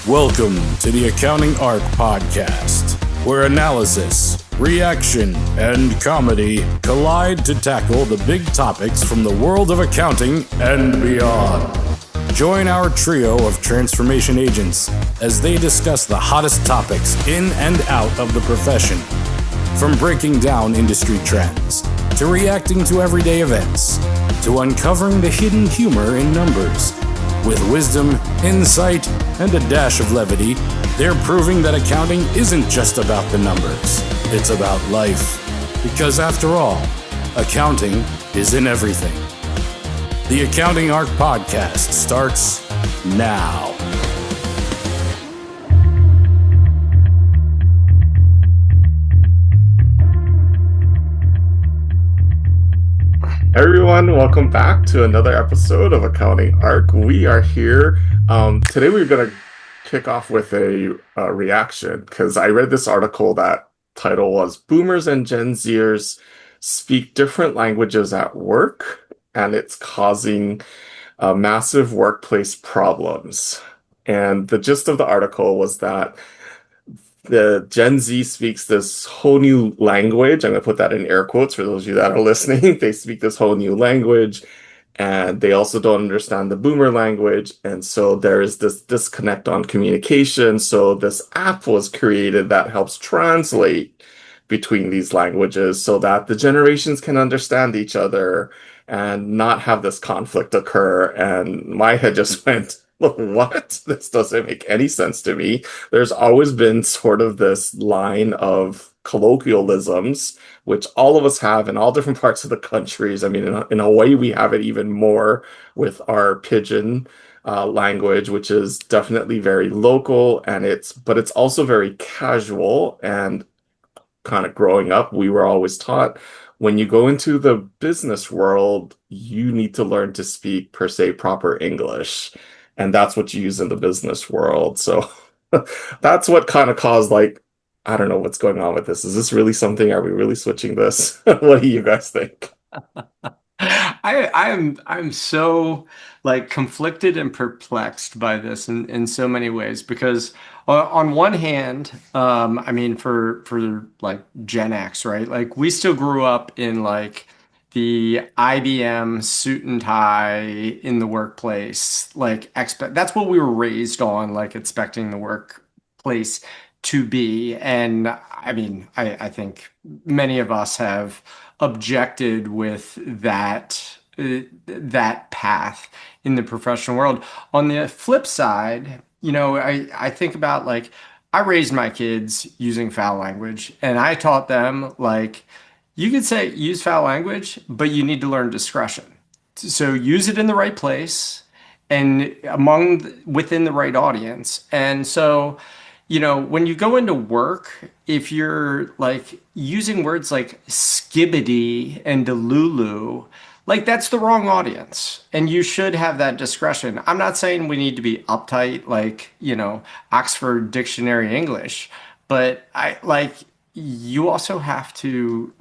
Welcome to the Accounting Arc Podcast, where analysis, reaction, and comedy collide to tackle the big topics from the world of accounting and beyond. Join our trio of transformation agents as they discuss the hottest topics in and out of the profession, from breaking down industry trends, to reacting to everyday events, to uncovering the hidden humor in numbers. With wisdom, insight, and a dash of levity, they're proving that accounting isn't just about the numbers. It's about life. Because after all, accounting is in everything. The Accounting Arc Podcast starts now. Everyone, welcome back to another episode of Accounting Arc. We are here. Today we're going to kick off with a reaction because I read this article that title was Boomers and Gen Zers Speak Different Languages at Work, and it's causing massive workplace problems. And the gist of the article was that the Gen Z speaks this whole new language. I'm going to put that in air quotes for those of you that are listening. They speak this whole new language, and they also don't understand the boomer language. And so there is this disconnect on communication. So this app was created that helps translate between these languages so that the generations can understand each other and not have this conflict occur. And my head just went, look, what? This doesn't make any sense to me. There's always been sort of this line of colloquialisms, which all of us have in all different parts of the countries. I mean, in a way, we have it even more with our pidgin language, which is definitely very local, but it's also very casual. And kind of growing up, we were always taught when you go into the business world, you need to learn to speak per se proper English. And that's what you use in the business world. So that's what kind of caused, I don't know what's going on with this. Is this really something? Are we really switching this? What do you guys think? I'm so conflicted and perplexed by this in so many ways because on one hand, I mean for Gen X, right? We still grew up in the IBM suit and tie in the workplace, that's what we were raised on, expecting the workplace to be. And I mean, I think many of us have objected with that path in the professional world. On the flip side, I think about I raised my kids using foul language, and I taught them you could say use foul language, but you need to learn discretion. So use it in the right place and within the right audience. And so, when you go into work, if you're using words like skibbity and delulu, that's the wrong audience. And you should have that discretion. I'm not saying we need to be uptight, Oxford Dictionary English, but you also have to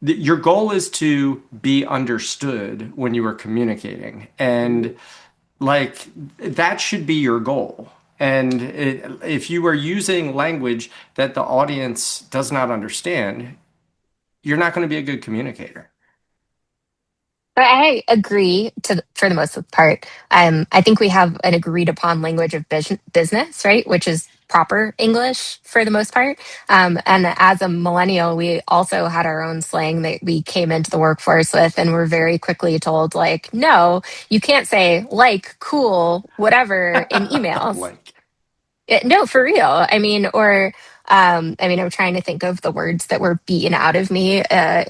your goal is to be understood when you are communicating, and that should be your goal. And if you are using language that the audience does not understand, you're not going to be a good communicator. I agree for the most part. I think we have an agreed upon language of business, right? Which is proper English for the most part. And as a millennial, we also had our own slang that we came into the workforce with, and were very quickly told, no, you can't say cool, whatever in emails. No, for real. I mean, I'm trying to think of the words that were beaten out of me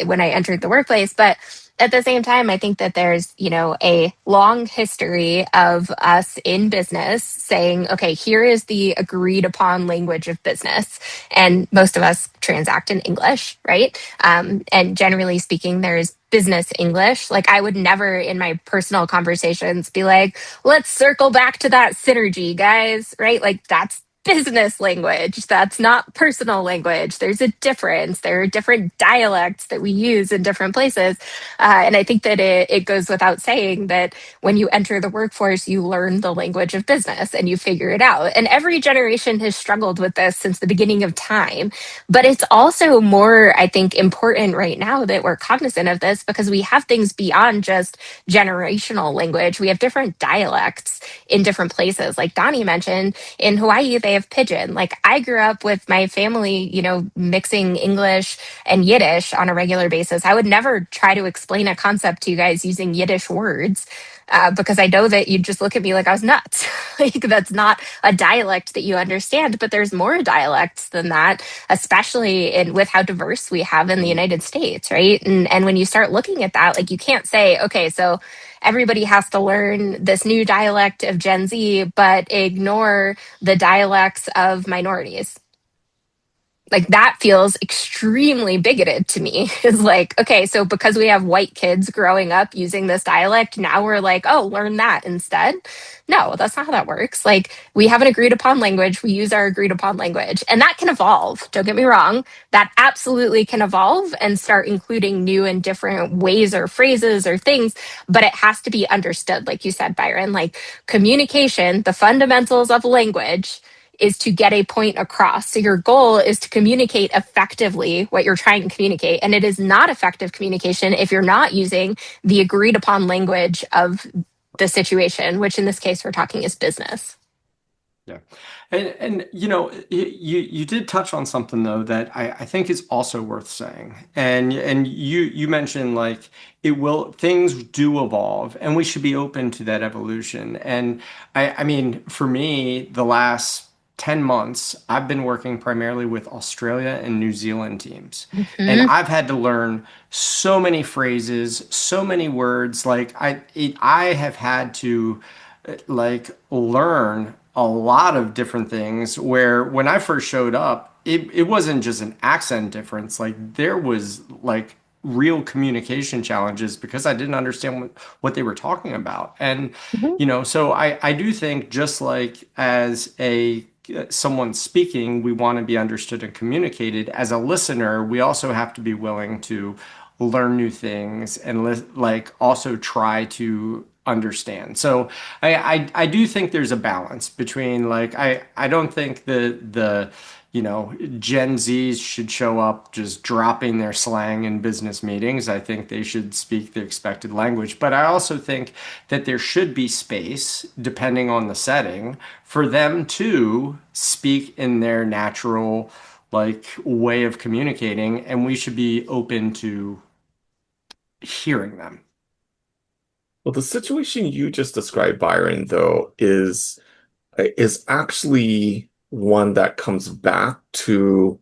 when I entered the workplace, but at the same time, I think that there's, a long history of us in business saying, okay, here is the agreed upon language of business. And most of us transact in English, right? And generally speaking, there's business English. I would never in my personal conversations be let's circle back to that synergy, guys, right? That's business language. That's not personal language. There's a difference. There are different dialects that we use in different places. And I think that it goes without saying that when you enter the workforce, you learn the language of business and you figure it out. And every generation has struggled with this since the beginning of time. But it's also more, I think, important right now that we're cognizant of this because we have things beyond just generational language. We have different dialects in different places. Like Donny mentioned, in Hawaii, they have pidgin. Like I grew up with my family, mixing English and Yiddish on a regular basis. I would never try to explain a concept to you guys using Yiddish words. Because I know that you'd just look at me like I was nuts. Like that's not a dialect that you understand, but there's more dialects than that, especially with how diverse we have in the United States, right? And when you start looking at that, like you can't say, okay, so everybody has to learn this new dialect of Gen Z, but ignore the dialects of minorities. Like that feels extremely bigoted to me. Is like, okay, so because we have white kids growing up using this dialect, now we're like, oh, learn that instead. No, that's not how that works. Like we have an agreed upon language, we use our agreed upon language, and that can evolve. Don't get me wrong. That absolutely can evolve and start including new and different ways or phrases or things, but it has to be understood, like you said, Byron. Like communication, the fundamentals of language is to get a point across. So your goal is to communicate effectively what you're trying to communicate. And it is not effective communication if you're not using the agreed upon language of the situation, which in this case we're talking is business. Yeah. And you did touch on something though that I think is also worth saying. And you mentioned like things do evolve and we should be open to that evolution. And I mean, for me, the last 10 months, I've been working primarily with Australia and New Zealand teams. And I've had to learn so many phrases, so many words. Like I have had to like learn a lot of different things where when I first showed up, it wasn't just an accent difference. Like there was like real communication challenges because I didn't understand what they were talking about. And, so I do think just like as someone speaking, we want to be understood and communicated. As a listener, we also have to be willing to learn new things and like also try to understand. So I do think there's a balance between like I don't think the Gen Zs should show up just dropping their slang in business meetings. I think they should speak the expected language. But I also think that there should be space, depending on the setting, for them to speak in their natural like way of communicating, and we should be open to hearing them. Well, the situation you just described, Byron, though, is actually one that comes back to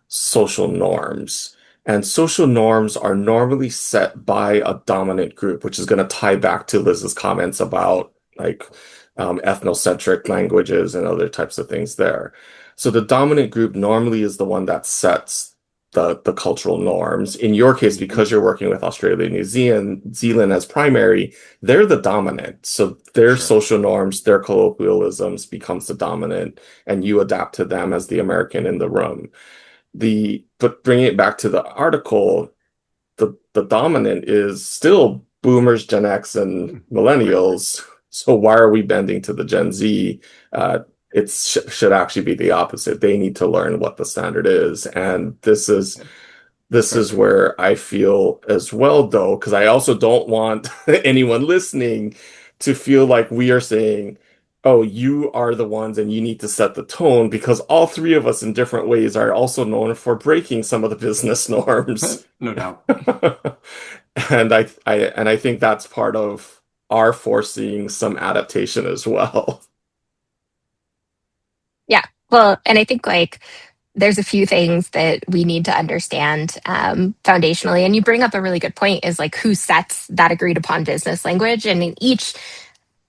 social norms. And social norms are normally set by a dominant group, which is going to tie back to Liz's comments about like ethnocentric languages and other types of things there. So the dominant group normally is the one that sets the cultural norms. In your case, because you're working with Australia and New Zealand as primary, they're the dominant. So their social norms, their colloquialisms becomes the dominant, and you adapt to them as the American in the room. But bringing it back to the article, the dominant is still boomers, Gen X, and millennials. So why are we bending to the Gen Z? It should actually be the opposite. They need to learn what the standard is. And this is where I feel as well, though, because I also don't want anyone listening to feel like we are saying, oh, you are the ones and you need to set the tone, because all three of us in different ways are also known for breaking some of the business norms. No doubt. And I think that's part of our forcing some adaptation as well. Yeah. Well, and I think like there's a few things that we need to understand foundationally. And you bring up a really good point is like who sets that agreed upon business language. And in each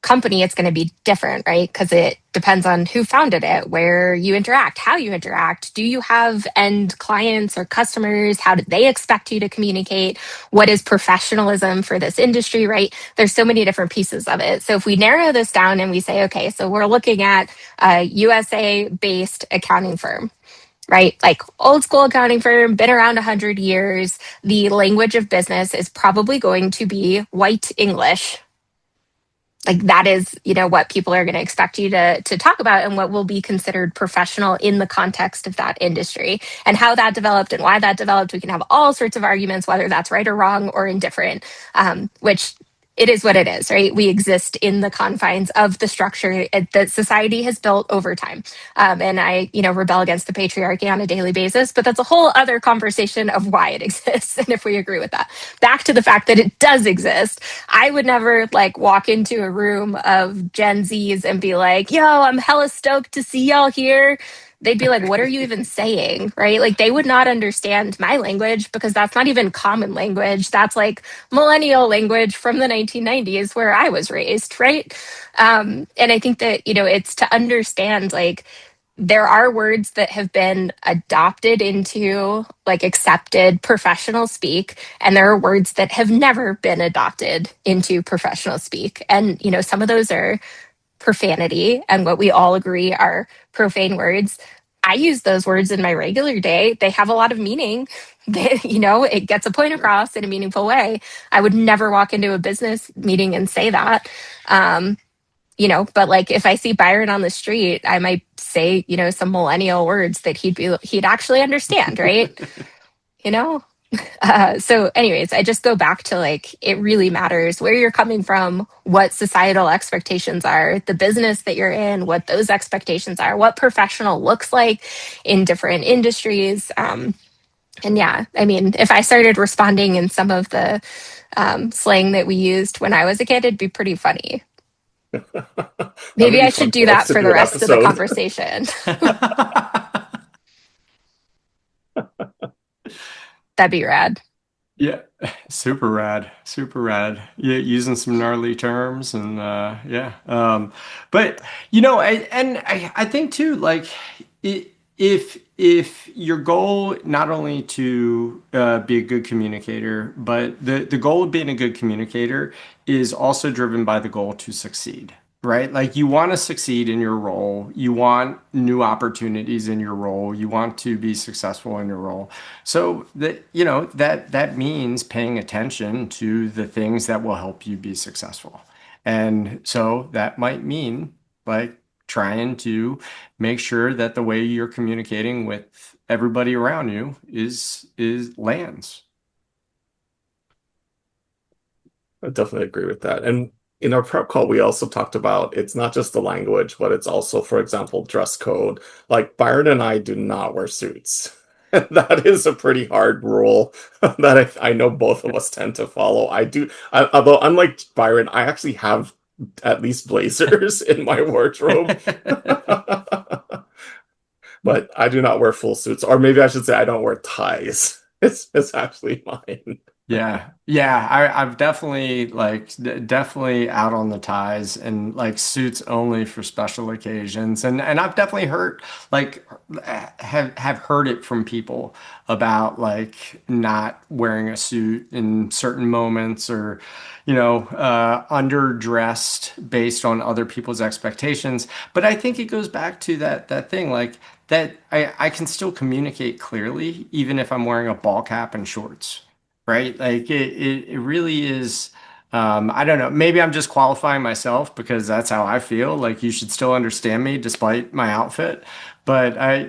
company, it's going to be different, right? Because it depends on who founded it, where you interact, how you interact. Do you have end clients or customers? How do they expect you to communicate? What is professionalism for this industry, right? There's so many different pieces of it. So if we narrow this down and we say, okay, so we're looking at a USA-based accounting firm, right? Like old school accounting firm, been around 100 years. The language of business is probably going to be white English. Like that is, what people are going to expect you to talk about and what will be considered professional in the context of that industry. And how that developed and why that developed, we can have all sorts of arguments, whether that's right or wrong or indifferent, which it is what it is, right? We exist in the confines of the structure that society has built over time. And I, rebel against the patriarchy on a daily basis, but that's a whole other conversation of why it exists and if we agree with that. Back to the fact that it does exist. I would never walk into a room of Gen Zs and be like, yo, I'm hella stoked to see y'all here. They'd be like, what are you even saying? Right? Like they would not understand my language because that's not even common language. That's like millennial language from the 1990s where I was raised. Right. And I think that, it's to understand there are words that have been adopted into accepted professional speak, and there are words that have never been adopted into professional speak. And, some of those are profanity and what we all agree are profane words. I use those words in my regular day. They have a lot of meaning. It gets a point across in a meaningful way. I would never walk into a business meeting and say that. But if I see Byron on the street, I might say, some millennial words that he'd actually understand, right? So anyways, I just go back to it really matters where you're coming from, what societal expectations are, the business that you're in, what those expectations are, what professional looks like in different industries. And yeah, I mean, if I started responding in some of the slang that we used when I was a kid, it'd be pretty funny. Maybe I should do that for the rest of the conversation. That'd be rad. Yeah, super rad, super rad. Yeah, using some gnarly terms and yeah. But I think too, if your goal not only to be a good communicator, but the goal of being a good communicator is also driven by the goal to succeed, right? Like you want to succeed in your role, you want new opportunities in your role, you want to be successful in your role. So that means paying attention to the things that will help you be successful. And so that might mean trying to make sure that the way you're communicating with everybody around you is lands. I definitely agree with that. And in our prep call, we also talked about it's not just the language, but it's also, for example, dress code. Like Byron and I do not wear suits. That is a pretty hard rule that I know both of us tend to follow. Although unlike Byron, I actually have at least blazers in my wardrobe. But I do not wear full suits, or maybe I should say I don't wear ties. It's actually mine. Yeah. I've definitely definitely out on the ties and suits only for special occasions. And I've definitely heard have heard it from people about not wearing a suit in certain moments or underdressed based on other people's expectations. But I think it goes back to that thing that I can still communicate clearly even if I'm wearing a ball cap and shorts. Right? It really is. I don't know. Maybe I'm just qualifying myself because that's how I feel. Like you should still understand me despite my outfit. But I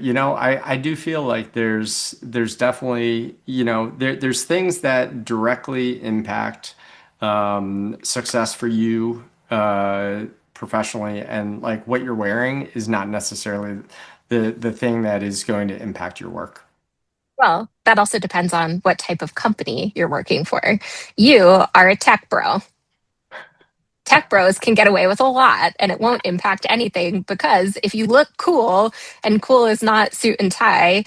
do feel like there's definitely, there's things that directly impact success for you professionally, and what you're wearing is not necessarily the thing that is going to impact your work. Well, that also depends on what type of company you're working for. You are a tech bro. Tech bros can get away with a lot and it won't impact anything because if you look cool and cool is not suit and tie,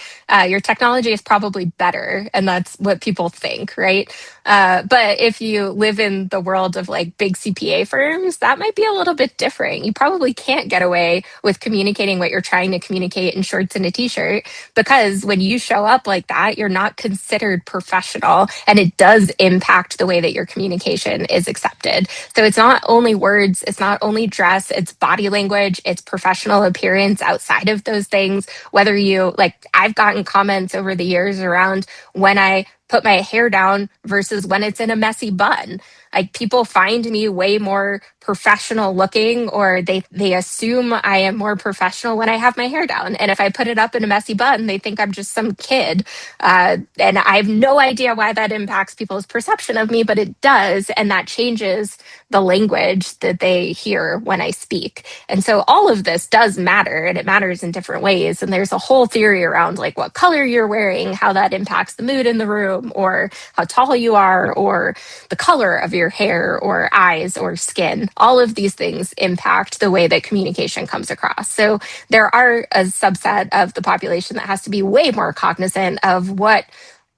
your technology is probably better. And that's what people think, right? But if you live in the world of like big CPA firms, that might be a little bit different. You probably can't get away with communicating what you're trying to communicate in shorts and a t-shirt, because when you show up like that, you're not considered professional, and it does impact the way that your communication is accepted. So it's not only words, it's not only dress, it's body language, it's professional appearance outside of those things. Whether you like, I've gotten comments over the years around when I put my hair down versus when it's in a messy bun. Like, people find me way more professional looking, or they assume I am more professional when I have my hair down. And if I put it up in a messy bun, they think I'm just some kid. And I have no idea why that impacts people's perception of me, but it does. And that changes the language that they hear when I speak. And so all of this does matter, and it matters in different ways. And there's a whole theory around like what color you're wearing, how that impacts the mood in the room, or how tall you are, or the color of your hair or eyes or skin. All of these things impact the way that communication comes across. So there are a subset of the population that has to be way more cognizant of what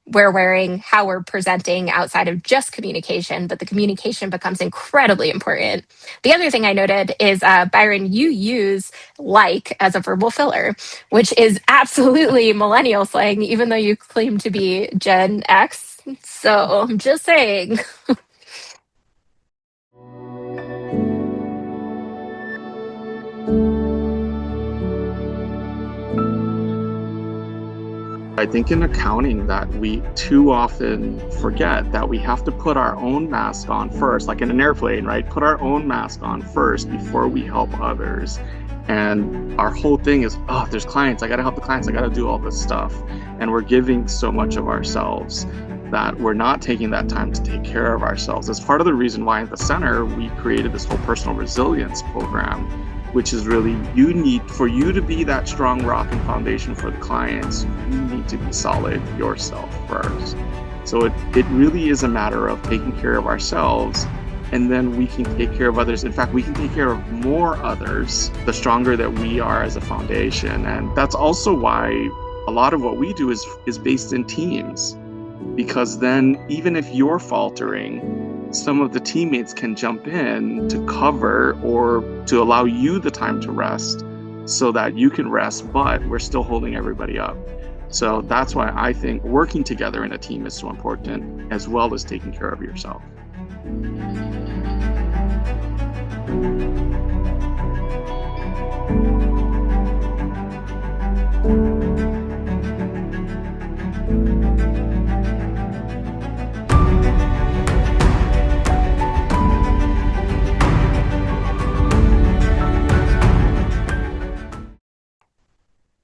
we're wearing, how we're presenting outside of just communication, but the communication becomes incredibly important. The other thing I noted is, Byron, you use like as a verbal filler, which is absolutely millennial slang, even though you claim to be Gen X. So I'm just saying. I think in accounting that we too often forget that we have to put our own mask on first, like in an airplane, right? Put our own mask on first before we help others. And our whole thing is, oh, there's clients, I gotta help the clients, I gotta do all this stuff. And we're giving so much of ourselves that we're not taking that time to take care of ourselves. It's part of the reason why at the center we created this whole personal resilience program, which is really, you need, for you to be that strong rock and foundation for the clients, you need to be solid yourself first. So it really is a matter of taking care of ourselves, and then we can take care of others. In fact, we can take care of more others the stronger that we are as a foundation. And that's also why a lot of what we do is based in teams, because then even if you're faltering, some of the teammates can jump in to cover or to allow you the time to rest so that you can rest, but we're still holding everybody up. So that's why I think working together in a team is so important, as well as taking care of yourself.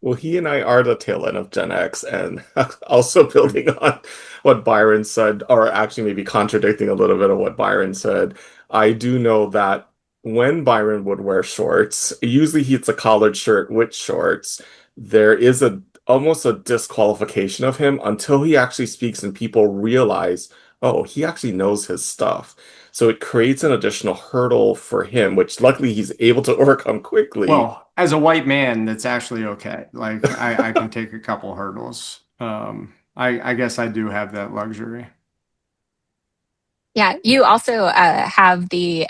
Well, he and I are the tail end of Gen X, and also building on what Byron said, or actually maybe contradicting a little bit of what Byron said, I do know that when Byron would wear shorts, usually it's a collared shirt with shorts, there is a almost a disqualification of him until he actually speaks and people realize, oh, he actually knows his stuff. So it creates an additional hurdle for him, which luckily he's able to overcome quickly. Well, as a white man, that's actually okay. Like, I can take a couple hurdles. I guess I do have that luxury. Yeah, you also have the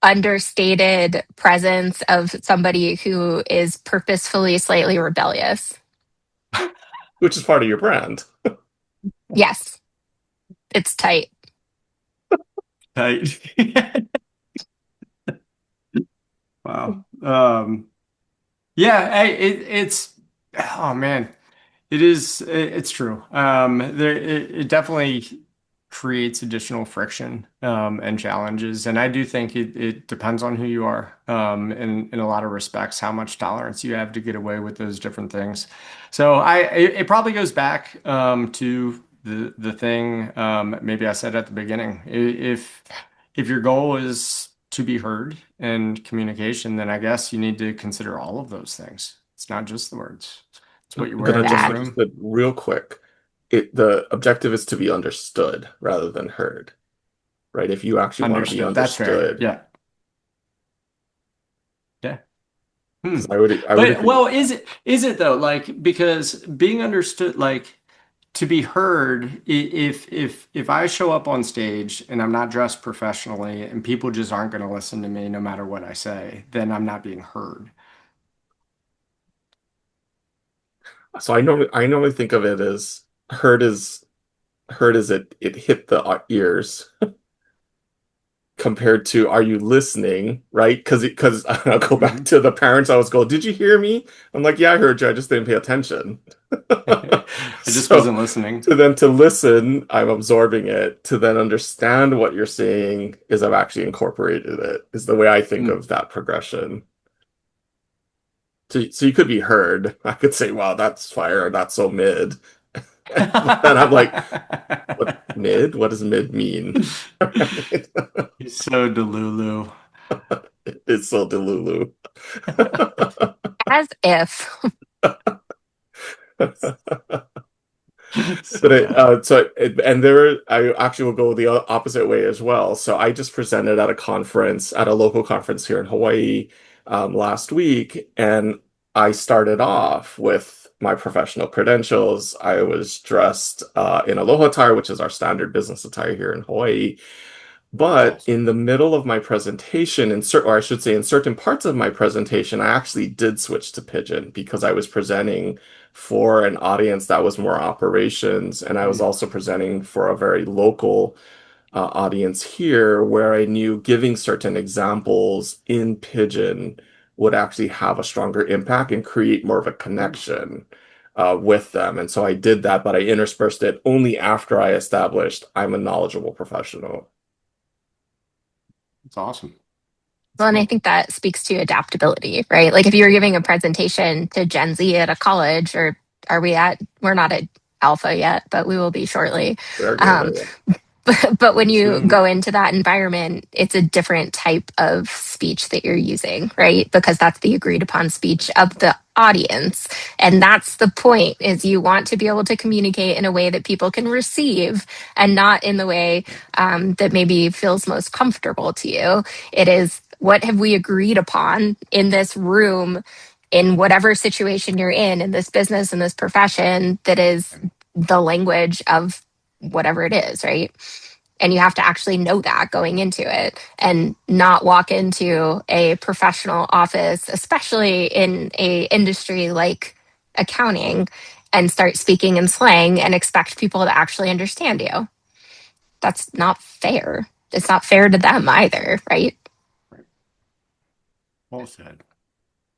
understated presence of somebody who is purposefully slightly rebellious. Which is part of your brand. Yes, it's tight. Tight. Wow. Yeah, it's, oh man, it's true. It definitely creates additional friction and challenges. And I do think it depends on who you are, in a lot of respects, how much tolerance you have to get away with those different things. So it probably goes back to the thing maybe I said at the beginning. If your goal is to be heard and communication, then I guess you need to consider all of those things. It's not just the words. It's what you I'm wear gonna in the just room. it real quick. The objective is to be understood rather than heard, right? If you actually want to be Understood. That's fair. understood, Yeah. Yeah. because I would But agree. well, is it though? Like, because being understood, like, to be heard, if I show up on stage and I'm not dressed professionally and people just aren't going to listen to me no matter what I say, then I'm not being heard. So I normally think of it as heard as it hit the ears compared to are you listening, right? Because I'll go back to the parents always go, did you hear me? I'm like, yeah, I heard you. I just didn't pay attention. I just So wasn't listening. to listen, I'm absorbing it. To then understand what you're saying is I've actually incorporated it, is the way I think of that progression. So you could be heard. I could say, wow, that's fire, that's so mid. And I'm like, what mid? What does mid mean? He's so delulu. It's so delulu. As if. So bad. And there, I actually will go the opposite way as well. So I just presented at a conference, at a local conference here in Hawaii, last week, and I started off with my professional credentials. I was dressed in aloha attire, which is our standard business attire here in Hawaii. But Awesome. in the middle of my presentation, or I should say, in certain parts of my presentation, I actually did switch to Pidgin because I was presenting for an audience that was more operations, and I was also presenting for a very local audience here, where I knew giving certain examples in Pidgin would actually have a stronger impact and create more of a connection with them. And so I did that, but I interspersed it only after I established I'm a knowledgeable professional. It's awesome. Well, and I think that speaks to adaptability, right? Like if you were giving a presentation to Gen Z at a college, or we're not at alpha yet, but we will be shortly. We're Um, getting but when you Soon. go into that environment, it's a different type of speech that you're using, right? Because that's the agreed upon speech of the audience. And that's the point, is you want to be able to communicate in a way that people can receive, and not in the way that maybe feels most comfortable to you. It is, what have we agreed upon in this room, in whatever situation you're in this business, in this profession, that is the language of whatever it is, right? And you have to actually know that going into it, and not walk into a professional office, especially in a industry like accounting, and start speaking in slang and expect people to actually understand you. That's not fair. It's not fair to them either, right? Well said.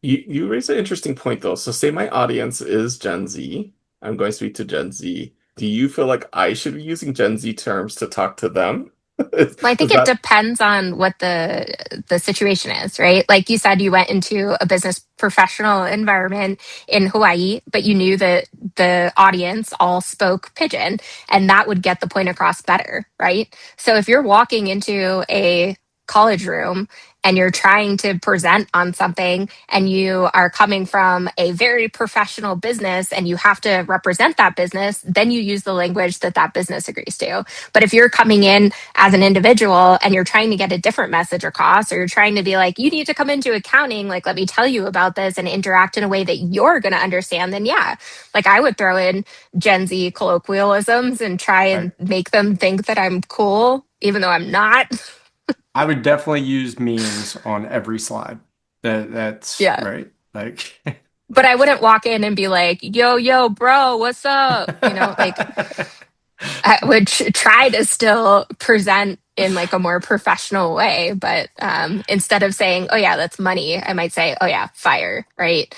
You raise an interesting point though. So say my audience is Gen Z. I'm going to speak to Gen Z. Do you feel like I should be using Gen Z terms to talk to them? Is, Well, I is think it that depends on what the situation is, right? Like you said, you went into a business professional environment in Hawaii, but you knew that the audience all spoke Pidgin, and that would get the point across better, right? So if you're walking into a college room and you're trying to present on something, and you are coming from a very professional business and you have to represent that business, then you use the language that that business agrees to. But if you're coming in as an individual and you're trying to get a different message across, or you're trying to be like, you need to come into accounting, like, let me tell you about this, and interact in a way that you're going to understand, then yeah, like I would throw in Gen Z colloquialisms and try and make them think that I'm cool, even though I'm not. I would definitely use memes on every slide. That's Yeah. right. Like, But I wouldn't walk in and be like, yo, bro, what's up? Like I would try to still present in like a more professional way. But instead of saying, oh yeah, that's money, I might say, oh yeah, fire, right?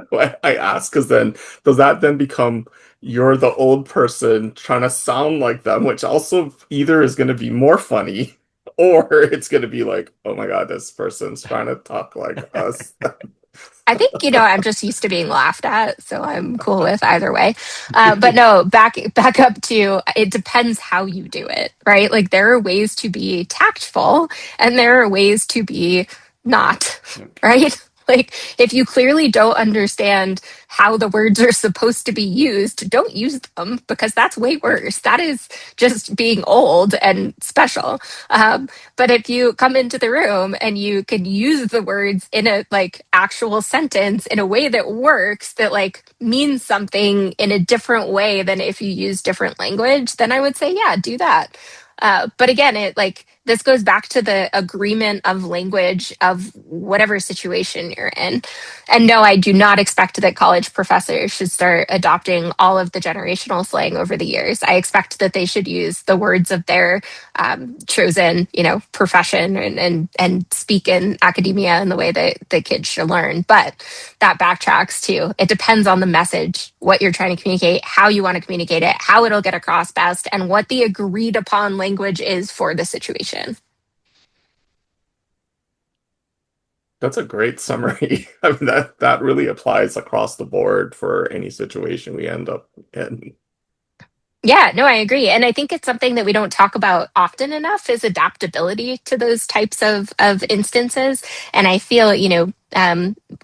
why I ask? Because then does that then become you're the old person trying to sound like them, which also either is going to be more funny or it's going to be like, oh my God, this person's trying to talk like us. I think, I'm just used to being laughed at, so I'm cool with either way. But no, back up to, it depends how you do it, right? Like there are ways to be tactful and there are ways to be not, right? Like, if you clearly don't understand how the words are supposed to be used, don't use them, because that's way worse. That is just being old and special. But if you come into the room and you can use the words in a like actual sentence in a way that works, that like means something in a different way than if you use different language, then I would say, yeah, do that. But again, it like this goes back to the agreement of language of whatever situation you're in. And no, I do not expect that college professors should start adopting all of the generational slang over the years. I expect that they should use the words of their chosen, profession, and speak in academia in the way that the kids should learn. But that backtracks to, it depends on the message, what you're trying to communicate, how you want to communicate it, how it'll get across best, and what the agreed upon language is for the situation. That's a great summary. I mean, that really applies across the board for any situation we end up in. Yeah, no, I agree. And I think it's something that we don't talk about often enough is adaptability to those types of instances. And I feel,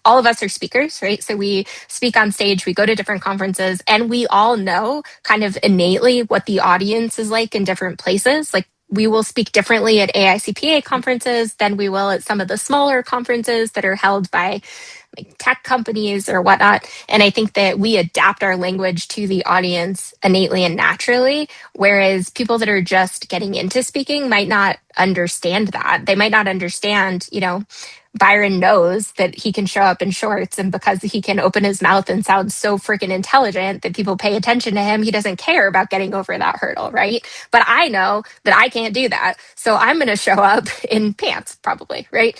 all of us are speakers, right? So we speak on stage, we go to different conferences, and we all know kind of innately what the audience is like in different places. Like, we will speak differently at AICPA conferences than we will at some of the smaller conferences that are held by like tech companies or whatnot. And I think that we adapt our language to the audience innately and naturally, whereas people that are just getting into speaking might not understand that. They might not understand, Byron knows that he can show up in shorts, and because he can open his mouth and sound so freaking intelligent that people pay attention to him, he doesn't care about getting over that hurdle, right? But I know that I can't do that. So I'm going to show up in pants, probably, right?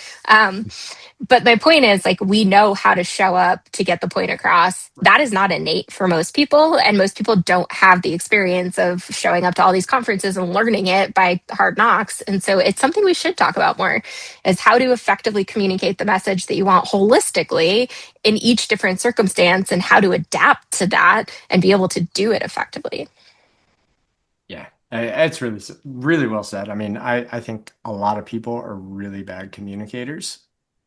But my point is, like, we know how to show up to get the point across. That is not innate for most people. And most people don't have the experience of showing up to all these conferences and learning it by hard knocks. And so it's something we should talk about more, is how to effectively communicate the message that you want holistically in each different circumstance, and how to adapt to that and be able to do it effectively. Yeah, it's really, really well said. I mean, I think a lot of people are really bad communicators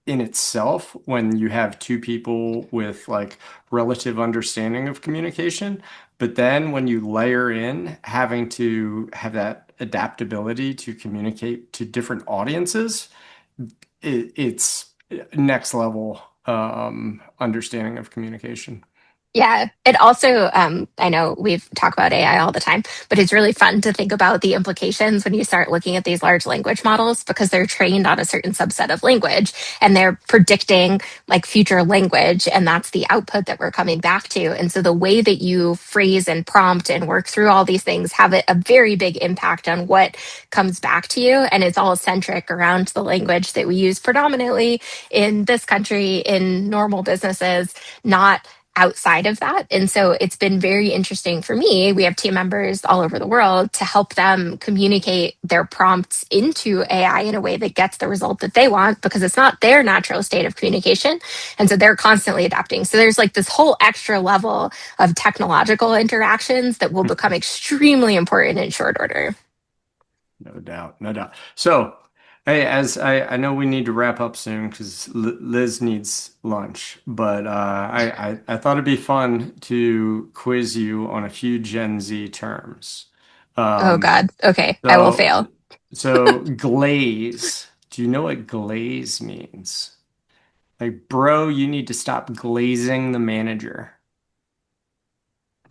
in itself when you have two people with like relative understanding of communication. But then when you layer in having to have that adaptability to communicate to different audiences, it's next level understanding of communication. Yeah, it also, I know we've talked about AI all the time, but it's really fun to think about the implications when you start looking at these large language models, because they're trained on a certain subset of language and they're predicting like future language. And that's the output that we're coming back to. And so the way that you phrase and prompt and work through all these things have a very big impact on what comes back to you. And it's all centric around the language that we use predominantly in this country, in normal businesses, not outside of that. And so it's been very interesting for me. We have team members all over the world to help them communicate their prompts into AI in a way that gets the result that they want, because it's not their natural state of communication. And so they're constantly adapting. So there's like this whole extra level of technological interactions that will become extremely important in short order. No doubt, no doubt. So, hey, as I know we need to wrap up soon because Liz needs lunch, but I thought it'd be fun to quiz you on a few Gen Z terms. Oh God. Okay. I will fail. So glaze. Do you know what glaze means? Like, bro, you need to stop glazing the manager.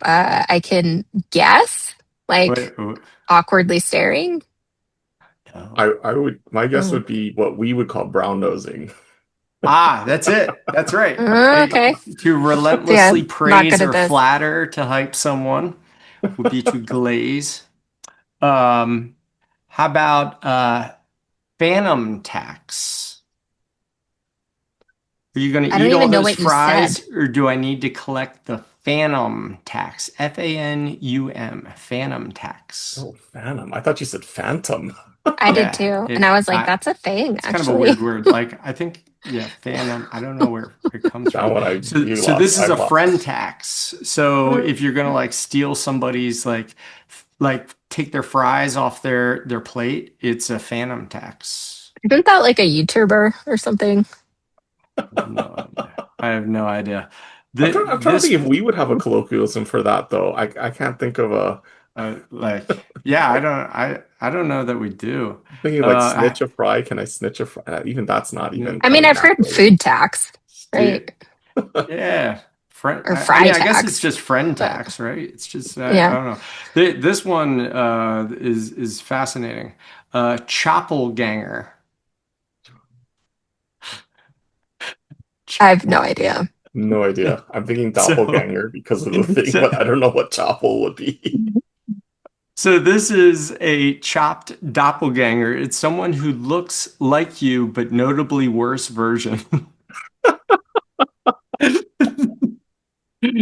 I can guess, like Wait, awkwardly staring. no. My guess Oh. would be what we would call brown nosing. Ah, that's it. That's right. Okay. To relentlessly Yeah, not praise good at or this. flatter to hype someone would be to glaze. Um, how about phantom tax? Are you going to I don't eat all even know those what you said. fries, or do I need to collect the phantom tax? Phanum, phantom tax. Oh, phantom. I thought you said phantom. I did Yeah, too. And I was like, that's a thing, it's kind of a actually. weird word. Like, I think, yeah, phantom. I don't know where it comes That from. one So you lost. this is I a friend lost. tax. So if you're gonna like steal somebody's like take their fries off their plate, it's a phantom tax. Isn't that like a YouTuber or something? No idea. I have no idea. I'm trying to This think if we would have a colloquialism for that though. I can't think of a yeah, I don't know that we do. thinking like Uh, snitch a fry. Can I snitch a fry? Even that's not even I mean, coming I've back heard right. food tax, right? Yeah, friend. Or I fry mean, I guess it's tax. just friend But tax, right? It's just I yeah, don't know. This one is fascinating. Choppelganger. I have no idea. No idea. I'm thinking So doppelganger because of the thing, so but I don't know what chapel would be. so this is a chopped doppelganger. It's someone who looks like you but notably worse version.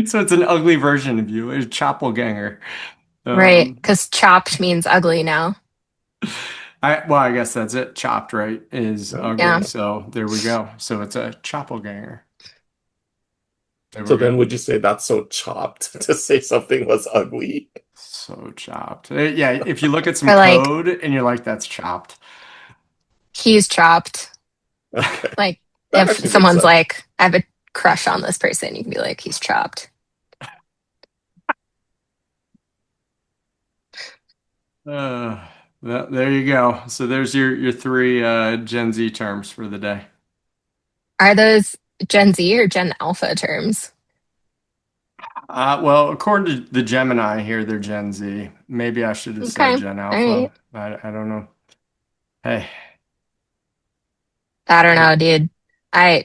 So it's an ugly version of you, a choppelganger. Right, Um, because chopped means ugly now. I guess that's it. Chopped, right, is ugly. Yeah. So there we go. So it's a choppelganger. There So we then go. would you say that's so chopped to say something was ugly? So chopped. Yeah, if you look at some Or like, code and you're like, that's chopped. he's chopped. Okay. Like, That if actually makes someone's sense. like, I have a crush on this person, you can be like, he's chopped. Uh, there you go. So there's your three Gen Z terms for the day. Are those Gen Z or Gen Alpha terms? Well, according to the Gemini here, they're Gen Z. Maybe I should have Okay. said All Gen right. Alpha. I don't know. Hey, I don't it, know, dude.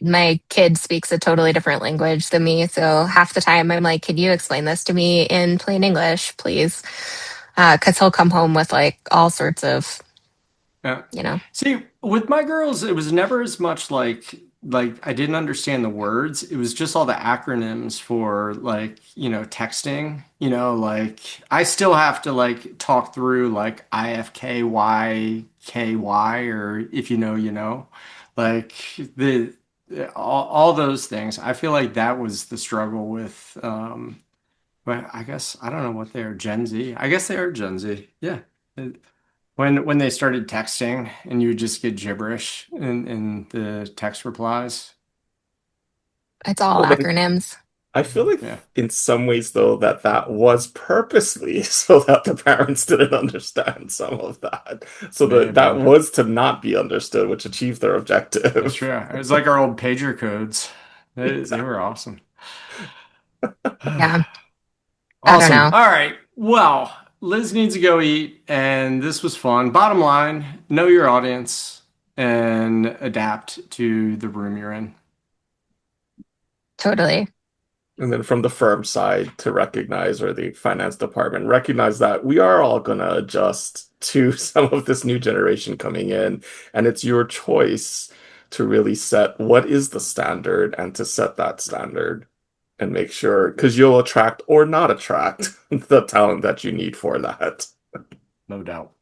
My kid speaks a totally different language than me, so half the time I'm like, "Could you explain this to me in plain English, please?" Because he'll come home with like all sorts of, yeah. you know. See, with my girls, it was never as much like I didn't understand the words. It was just all the acronyms for like, texting. Like I still have to like talk through like IFKYKY or if you know, you know. Like the all those things. I feel like that was the struggle with but I guess I don't know what they are, Gen Z. I guess they are Gen Z. Yeah. When they started texting and you would just get gibberish in the text replies. It's all Well, then acronyms. I feel like Yeah, in some ways though that was purposely so that the parents didn't understand some of that. So may that have that been. was to not be understood, which achieved their That's objective. true. It was like our old pager codes. They were awesome. Yeah. I don't Awesome. know. All right. Well, Liz needs to go eat, and this was fun. Bottom line, know your audience and adapt to the room you're in. Totally. And then from the firm side to recognize, or the finance department, recognize that we are all going to adjust to some of this new generation coming in. And it's your choice to really set what is the standard and to set that standard and make sure, because you'll attract or not attract the talent that you need for that. No doubt.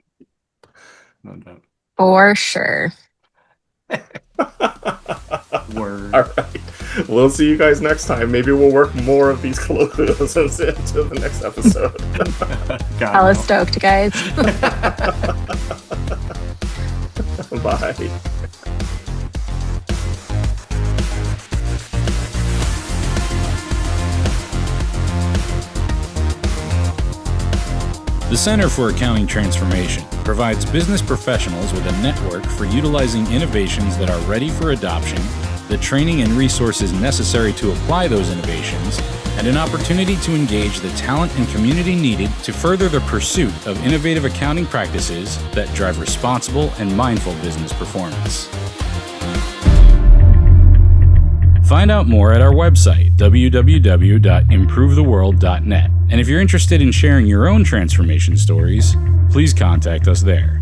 No doubt. For sure. Word. All right. We'll see you guys next time. Maybe we'll work more of these colloquialisms into the next episode. God, Hella no. stoked, guys. Bye. The Center for Accounting Transformation provides business professionals with a network for utilizing innovations that are ready for adoption, the training and resources necessary to apply those innovations, and an opportunity to engage the talent and community needed to further the pursuit of innovative accounting practices that drive responsible and mindful business performance. Find out more at our website, www.improvetheworld.net. And if you're interested in sharing your own transformation stories, please contact us there.